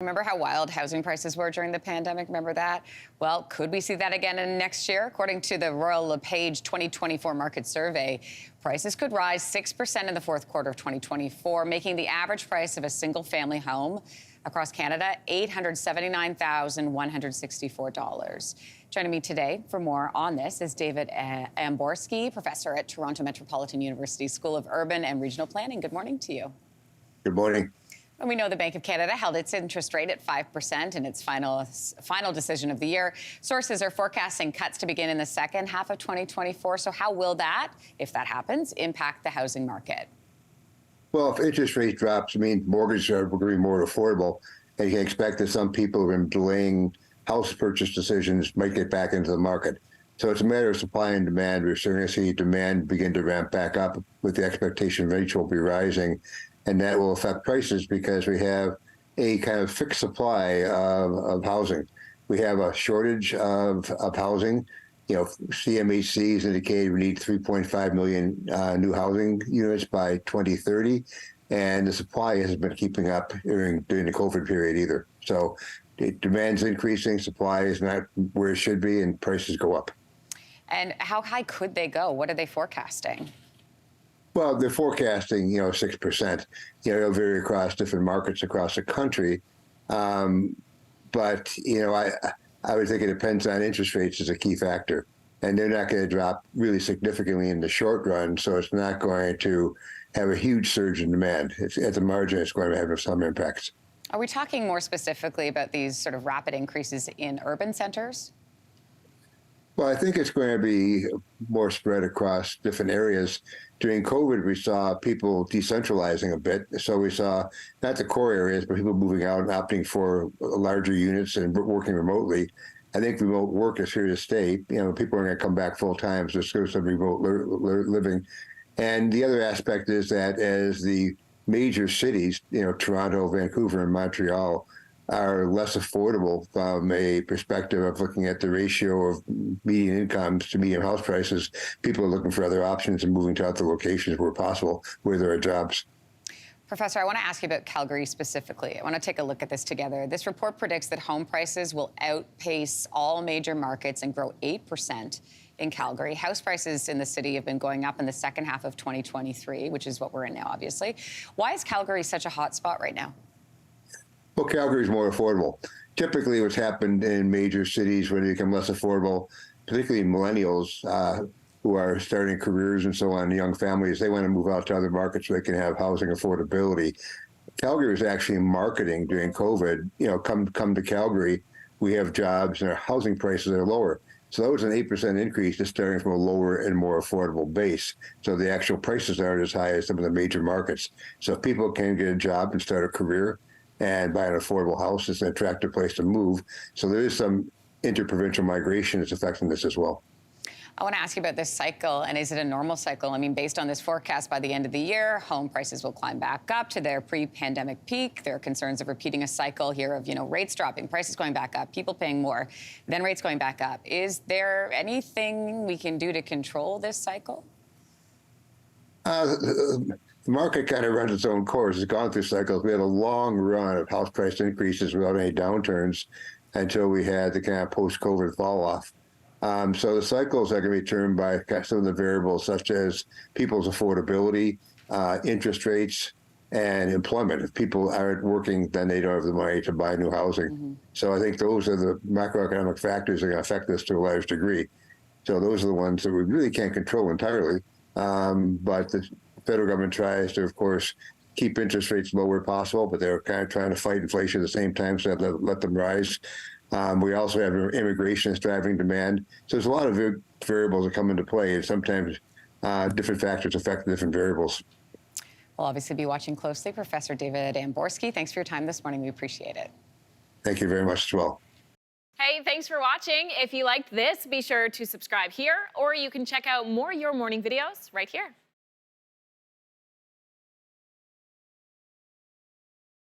Remember how wild housing prices were during the pandemic? Remember that? Well, could we see that again in next year? According to the Royal LePage 2024 market survey, prices could rise 6% in the fourth quarter of 2024, making the average price of a single-family home across Canada $879,164. Joining me today for more on this is David Amborski, professor at Toronto Metropolitan University School of Urban and Regional Planning. Good morning to you. Good morning. And we know the Bank of Canada held its interest rate at 5% in its final decision of the year. Sources are forecasting cuts to begin in the second half of 2024. So how will that, if that happens, impact the housing market? Well, if interest rate drops, mortgages are going to be more affordable. And you can expect that some people who have been delaying house purchase decisions might get back into the market. So it's a matter of supply and demand. We're starting to see demand begin to ramp back up with the expectation rates will be rising. And that will affect prices because we have a kind of fixed supply of housing. We have a shortage of housing. You know, CMHC's indicated we need 3.5 million new housing units by 2030, and the supply hasn't been keeping up during the COVID period either. So demand's increasing, supply is not where it should be, and prices go up. And how high could they go? What are they forecasting? Well, they're forecasting, 6%. It'll vary across different markets across the country. But, I would think it depends on interest rates as a key factor. And they're not going to drop really significantly in the short run, so it's not going to have a huge surge in demand. At the margin, it's going to have some impacts. Are we talking more specifically about these sort of rapid increases in urban centers? Well, I think it's going to be more spread across different areas. During COVID, we saw people decentralizing a bit. So we saw not the core areas, but people moving out and opting for larger units and working remotely. I think remote work is here to stay. People are going to come back full time, so it's going to be some remote living. And the other aspect is that as the major cities, Toronto, Vancouver, and Montreal, are less affordable from a perspective of looking at the ratio of median incomes to median house prices. People are looking for other options and moving to other locations where possible, where there are jobs. Professor, I want to ask you about Calgary specifically. I want to take a look at this together. This report predicts that home prices will outpace all major markets and grow 8% in Calgary. House prices in the city have been going up in the second half of 2023, which is what we're in now, obviously. Why is Calgary such a hot spot right now? Well, Calgary is more affordable. Typically, what's happened in major cities when they become less affordable, particularly millennials who are starting careers and so on, young families, they want to move out to other markets so they can have housing affordability. Calgary was actually marketing during COVID, come to Calgary, we have jobs and our housing prices are lower. So that was an 8% increase just starting from a lower and more affordable base. So the actual prices aren't as high as some of the major markets. So if people can get a job and start a career, and buy an affordable house, it's an attractive place to move. So there is some interprovincial migration that's affecting this as well. I want to ask you about this cycle, and is it a normal cycle? Based on this forecast, by the end of the year, home prices will climb back up to their pre-pandemic peak. There are concerns of repeating a cycle here of, rates dropping, prices going back up, people paying more, then rates going back up. Is there anything we can do to control this cycle? The market kind of runs its own course. It's gone through cycles. We had a long run of house price increases without any downturns until we had the kind of post-COVID fall off. So the cycles are going to be determined by some of the variables such as people's affordability, interest rates, and employment. If people aren't working, then they don't have the money to buy new housing. Mm-hmm. So I think those are the macroeconomic factors that are going to affect this to a large degree. So those are the ones that we really can't control entirely. But the federal government tries to, of course, keep interest rates low where possible, but they're kind of trying to fight inflation at the same time, so let them rise. We also have immigration that's driving demand. So there's a lot of variables that come into play, and sometimes different factors affect the different variables. We'll obviously be watching closely. Professor David Amborski, thanks for your time this morning. We appreciate it. Thank you very much as well. Hey, thanks for watching. If you liked this, be sure to subscribe here, or you can check out more Your Morning videos right here.